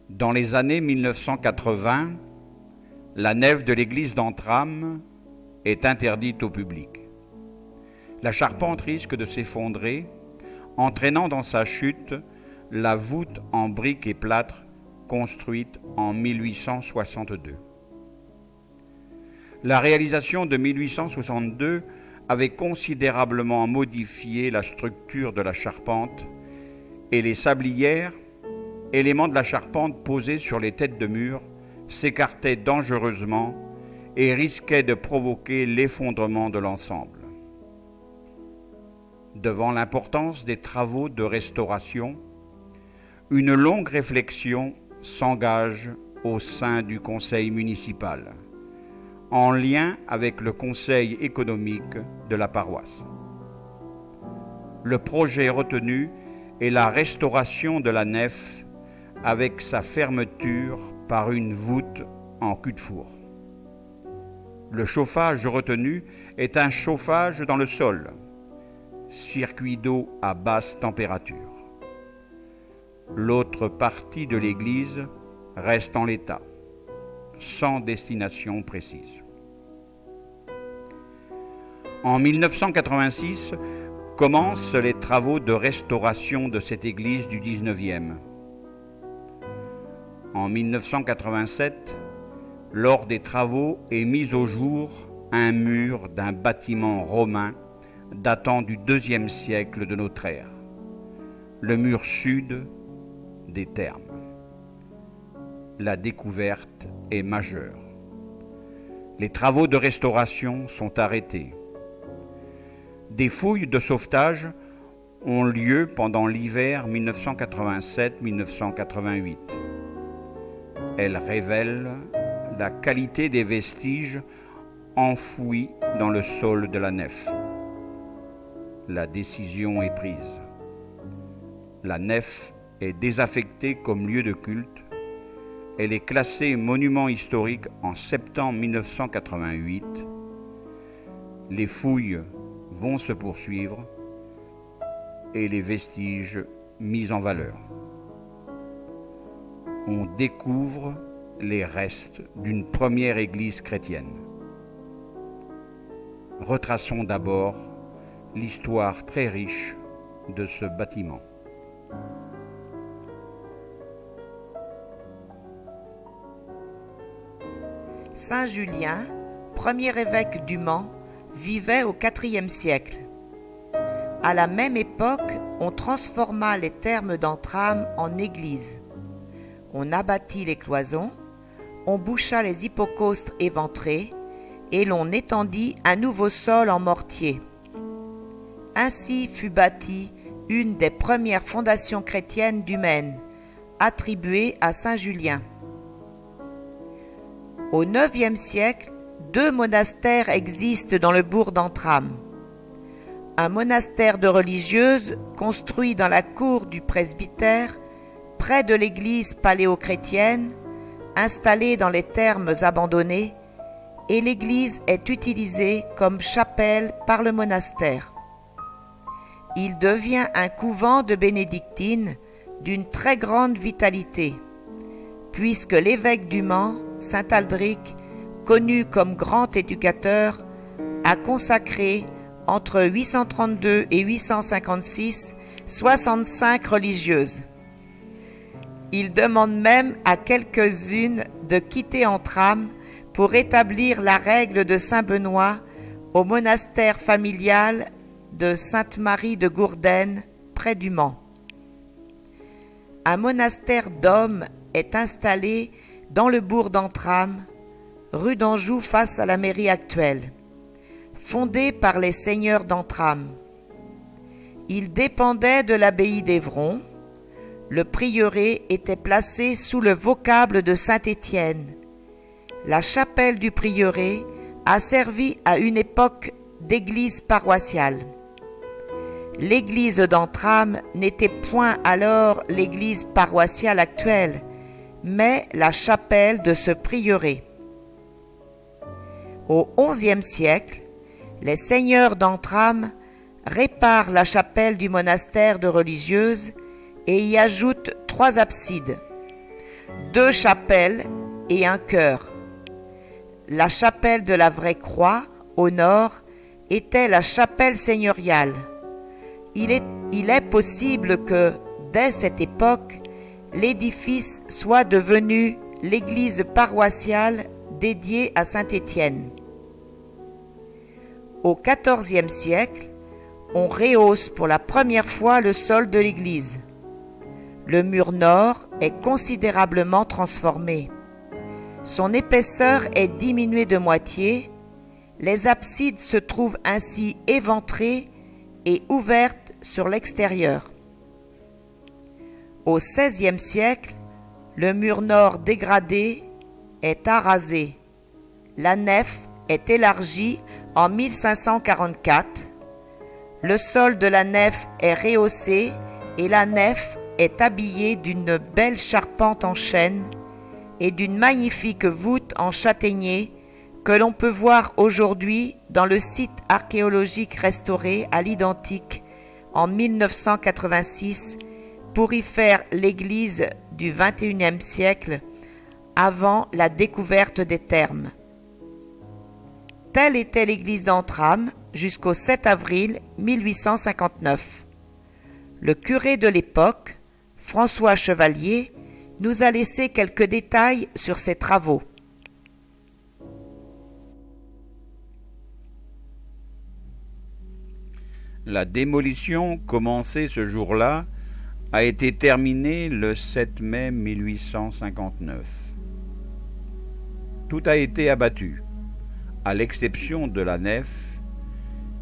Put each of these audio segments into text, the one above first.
Dans les années 1980, la nef de l'église d'Entrammes est interdite au public. La charpente risque de s'effondrer, entraînant dans sa chute la voûte en briques et plâtre construite en 1862. La réalisation de 1862 avait considérablement modifié la structure de la charpente et les sablières, éléments de la charpente posés sur les têtes de mur, s'écartaient dangereusement et risquaient de provoquer l'effondrement de l'ensemble. Devant l'importance des travaux de restauration, une longue réflexion s'engage au sein du conseil municipal, en lien avec le conseil économique de la paroisse. Le projet retenu est la restauration de la nef avec sa fermeture par une voûte en cul-de-four. Le chauffage retenu est un chauffage dans le sol, circuit d'eau à basse température. L'autre partie de l'église reste en l'état, sans destination précise. En 1986 commencent les travaux de restauration de cette église du 19e. En 1987, lors des travaux est mis au jour un mur d'un bâtiment romain datant du IIe siècle de notre ère, le mur sud des thermes. La découverte est majeure. Les travaux de restauration sont arrêtés. Des fouilles de sauvetage ont lieu pendant l'hiver 1987-1988. Elles révèlent la qualité des vestiges enfouis dans le sol de la nef. La décision est prise. La nef est désaffectée comme lieu de culte. Elle est classée monument historique en septembre 1988. Les fouilles vont se poursuivre et les vestiges mis en valeur. On découvre les restes d'une première église chrétienne. Retraçons d'abord l'histoire très riche de ce bâtiment. Saint Julien, premier évêque du Mans, vivait au IVe siècle. À la même époque, on transforma les thermes d'Entrammes en église. On abattit les cloisons, on boucha les hypocaustres éventrés et l'on étendit un nouveau sol en mortier. Ainsi fut bâtie une des premières fondations chrétiennes du Maine, attribuée à Saint Julien. Au IXe siècle, 2 monastères existent dans le bourg d'Entrammes. Un monastère de religieuses construit dans la cour du presbytère, près de l'église paléochrétienne, installée dans les thermes abandonnés, et l'église est utilisée comme chapelle par le monastère. Il devient un couvent de bénédictines d'une très grande vitalité, puisque l'évêque du Mans, saint Aldric, connu comme grand éducateur, a consacré entre 832 et 856 65 religieuses. Il demande même à quelques-unes de quitter Entrammes pour établir la règle de saint Benoît au monastère familial de Sainte-Marie de Gourdaine, près du Mans. Un monastère d'hommes est installé dans le bourg d'Entrammes, rue d'Anjou face à la mairie actuelle, fondé par les seigneurs d'Entrammes. Il dépendait de l'abbaye d'Évron. Le prieuré était placé sous le vocable de Saint-Étienne. La chapelle du prieuré a servi à une époque d'église paroissiale. L'église d'Entrammes n'était point alors l'église paroissiale actuelle, mais la chapelle de ce prieuré. Au XIe siècle, les seigneurs d'Entrammes réparent la chapelle du monastère de religieuses et y ajoutent 3 absides. 2 chapelles et un chœur. La chapelle de la Vraie Croix, au nord, était la chapelle seigneuriale. Il est possible que, dès cette époque, l'édifice soit devenu l'église paroissiale dédiée à Saint-Étienne. Au XIVe siècle, on rehausse pour la première fois le sol de l'église. Le mur nord est considérablement transformé. Son épaisseur est diminuée de moitié. Les absides se trouvent ainsi éventrées et ouvertes sur l'extérieur. Au XVIe siècle, le mur nord dégradé est arasé. La nef est élargie en 1544. Le sol de la nef est rehaussé et la nef est habillée d'une belle charpente en chêne et d'une magnifique voûte en châtaignier que l'on peut voir aujourd'hui dans le site archéologique restauré à l'identique en 1986 pour y faire l'église du XXIe siècle avant la découverte des thermes. Telle était l'église d'Entrammes jusqu'au 7 avril 1859. Le curé de l'époque, François Chevalier, nous a laissé quelques détails sur ses travaux. La démolition commencée ce jour-là a été terminée le 7 mai 1859. Tout a été abattu, à l'exception de la nef,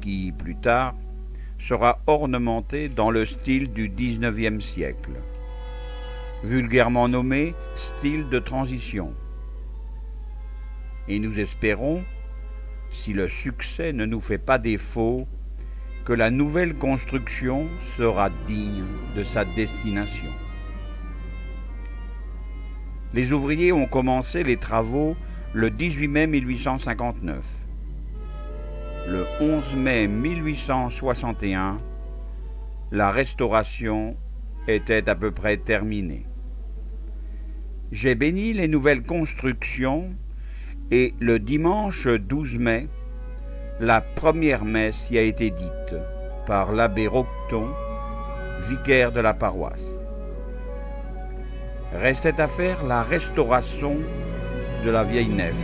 qui, plus tard, sera ornementée dans le style du XIXe siècle, vulgairement nommé style de transition. Et nous espérons, si le succès ne nous fait pas défaut, que la nouvelle construction sera digne de sa destination. Les ouvriers ont commencé les travaux le 18 mai 1859. Le 11 mai 1861, la restauration était à peu près terminée. J'ai béni les nouvelles constructions et le dimanche 12 mai, la première messe y a été dite par l'abbé Roqueton, vicaire de la paroisse. Restait à faire la restauration de la vieille nef.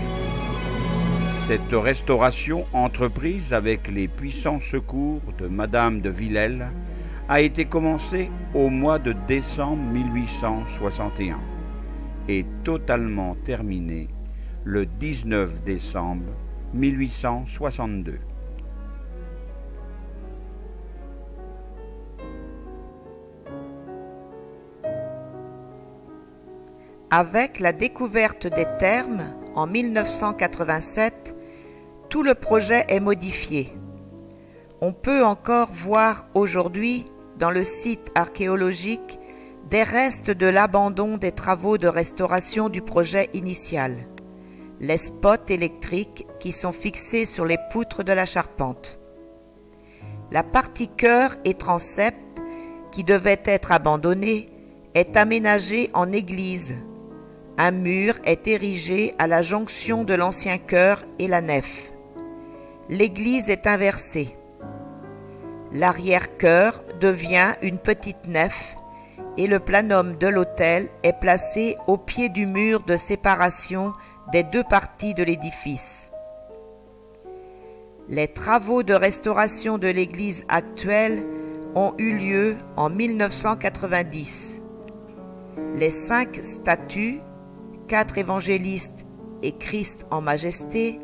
Cette restauration, entreprise avec les puissants secours de Madame de Villèle, a été commencée au mois de décembre 1861 et totalement terminée le 19 décembre 1862. Avec la découverte des thermes en 1987, tout le projet est modifié. On peut encore voir aujourd'hui, dans le site archéologique, des restes de l'abandon des travaux de restauration du projet initial. Les spots électriques qui sont fixés sur les poutres de la charpente. La partie chœur et transept, qui devait être abandonnée, est aménagée en église. Un mur est érigé à la jonction de l'ancien chœur et la nef. L'église est inversée. L'arrière-chœur devient une petite nef et le planum de l'autel est placé au pied du mur de séparation des deux parties de l'édifice. Les travaux de restauration de l'église actuelle ont eu lieu en 1990. Les 5 statues, 4 évangélistes et Christ en majesté,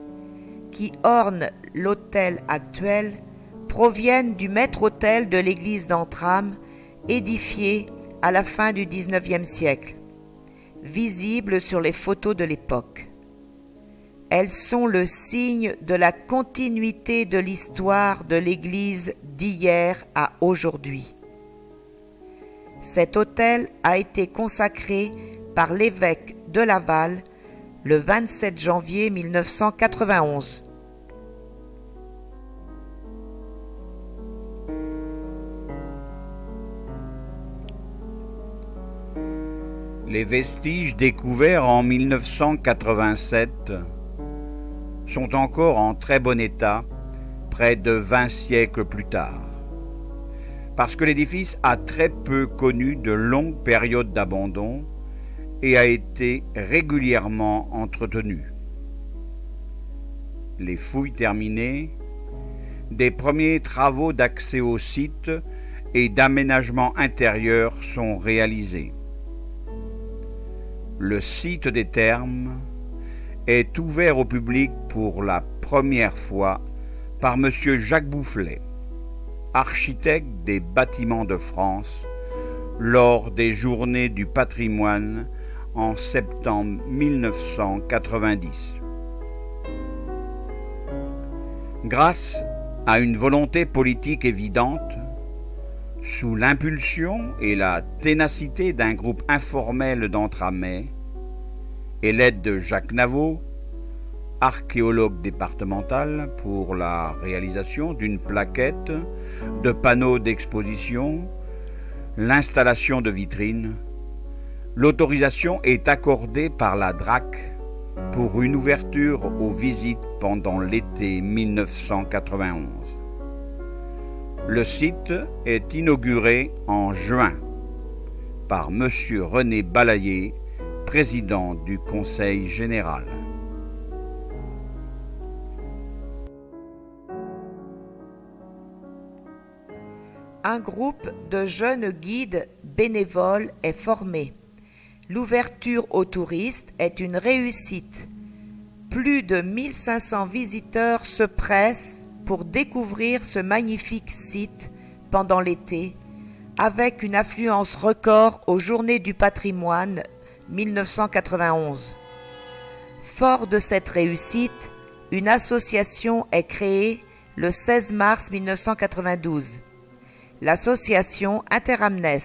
qui ornent l'autel actuel, proviennent du maître-autel de l'église d'Entrammes, édifié à la fin du XIXe siècle, visible sur les photos de l'époque. Elles sont le signe de la continuité de l'histoire de l'Église d'hier à aujourd'hui. Cet autel a été consacré par l'évêque de Laval le 27 janvier 1991. Les vestiges découverts en 1987 sont encore en très bon état près de 20 siècles plus tard, parce que l'édifice a très peu connu de longues périodes d'abandon et a été régulièrement entretenu. Les fouilles terminées, des premiers travaux d'accès au site et d'aménagement intérieur sont réalisés. Le site des thermes est ouvert au public pour la première fois par M. Jacques Boufflet, architecte des bâtiments de France, lors des Journées du patrimoine en septembre 1990. Grâce à une volonté politique évidente, sous l'impulsion et la ténacité d'un groupe informel d'entramais, et l'aide de Jacques Navot, archéologue départemental, pour la réalisation d'une plaquette, de panneaux d'exposition, l'installation de vitrines, l'autorisation est accordée par la DRAC pour une ouverture aux visites pendant l'été 1991. Le site est inauguré en juin par M. René Balayer, président du Conseil général. Un groupe de jeunes guides bénévoles est formé. L'ouverture aux touristes est une réussite. Plus de 1500 visiteurs se pressent pour découvrir ce magnifique site pendant l'été, avec une affluence record aux Journées du patrimoine 1991. Fort de cette réussite, une association est créée le 16 mars 1992, l'association Interamnes.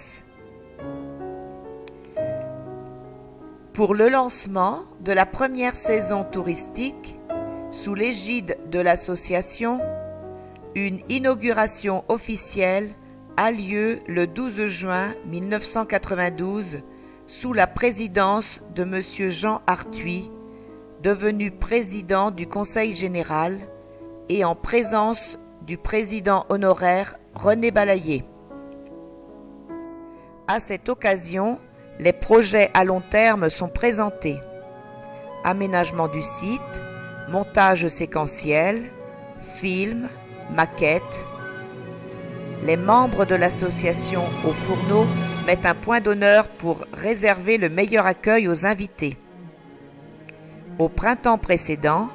Pour le lancement de la première saison touristique, sous l'égide de l'association, une inauguration officielle a lieu le 12 juin 1992 sous la présidence de M. Jean Arthuis, devenu président du Conseil général, et en présence du président honoraire René Balayer. À cette occasion, les projets à long terme sont présentés. Aménagement du site, montage séquentiel, films, maquettes. Les membres de l'association Au Fourneau mettent un point d'honneur pour réserver le meilleur accueil aux invités. Au printemps précédent,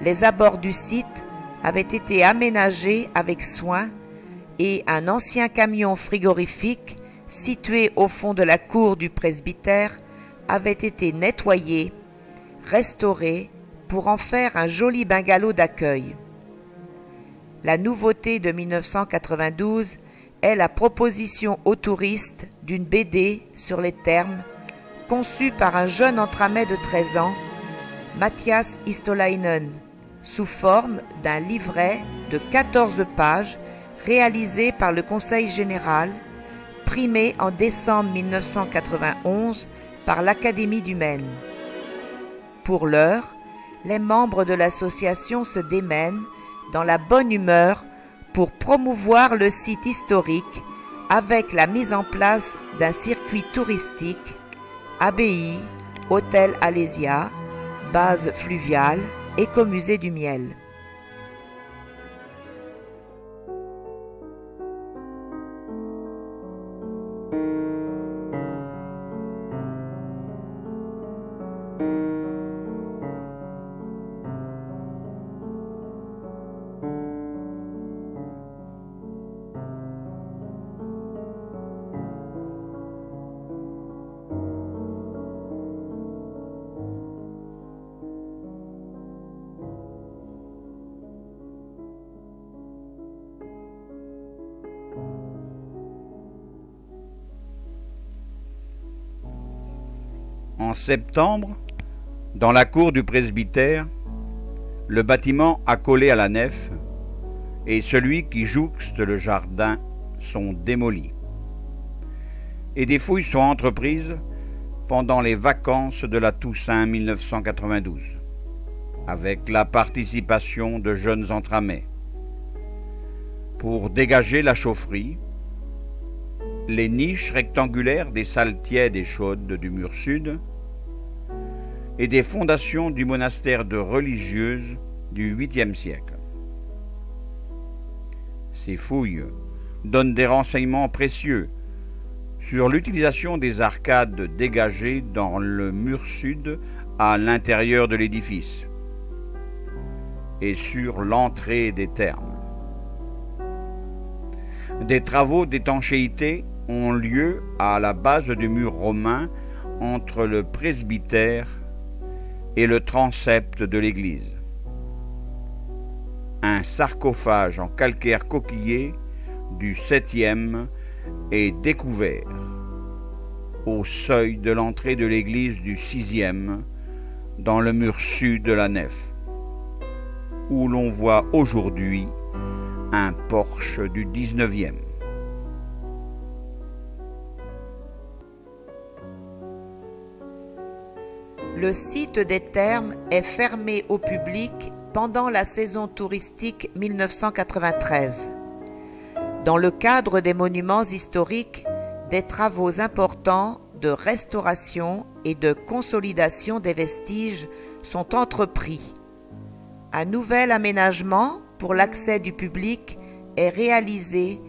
les abords du site avaient été aménagés avec soin et un ancien camion frigorifique situé au fond de la cour du presbytère avait été nettoyé, restauré pour en faire un joli bungalow d'accueil. La nouveauté de 1992 est la proposition aux touristes d'une BD sur les thermes conçue par un jeune entramais de 13 ans, Mathias Istolainen, sous forme d'un livret de 14 pages réalisé par le Conseil général, primé en décembre 1991 par l'Académie du Maine. Pour l'heure, les membres de l'association se démènent dans la bonne humeur pour promouvoir le site historique avec la mise en place d'un circuit touristique, abbaye, hôtel Alésia, base fluviale, écomusée du miel. En septembre, dans la cour du presbytère, le bâtiment accolé à la nef et celui qui jouxte le jardin sont démolis. Et des fouilles sont entreprises pendant les vacances de la Toussaint 1992, avec la participation de jeunes entramets, pour dégager la chaufferie, les niches rectangulaires des salles tièdes et chaudes du mur sud et des fondations du monastère de religieuses du 8e siècle. Ces fouilles donnent des renseignements précieux sur l'utilisation des arcades dégagées dans le mur sud à l'intérieur de l'édifice et sur l'entrée des thermes. Des travaux d'étanchéité ont lieu à la base du mur romain entre le presbytère et le transept de l'église. Un sarcophage en calcaire coquillé du 7e est découvert au seuil de l'entrée de l'église du 6e dans le mur sud de la nef, où l'on voit aujourd'hui un porche du 19e. Le site des thermes est fermé au public pendant la saison touristique 1993. Dans le cadre des monuments historiques, des travaux importants de restauration et de consolidation des vestiges sont entrepris. Un nouvel aménagement pour l'accès du public est réalisé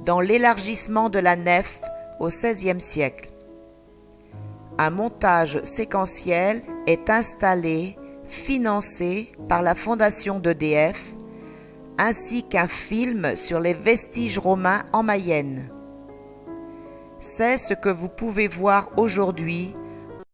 dans l'élargissement de la nef au XVIe siècle. Un montage séquentiel est installé, financé par la Fondation d'EDF, ainsi qu'un film sur les vestiges romains en Mayenne. C'est ce que vous pouvez voir aujourd'hui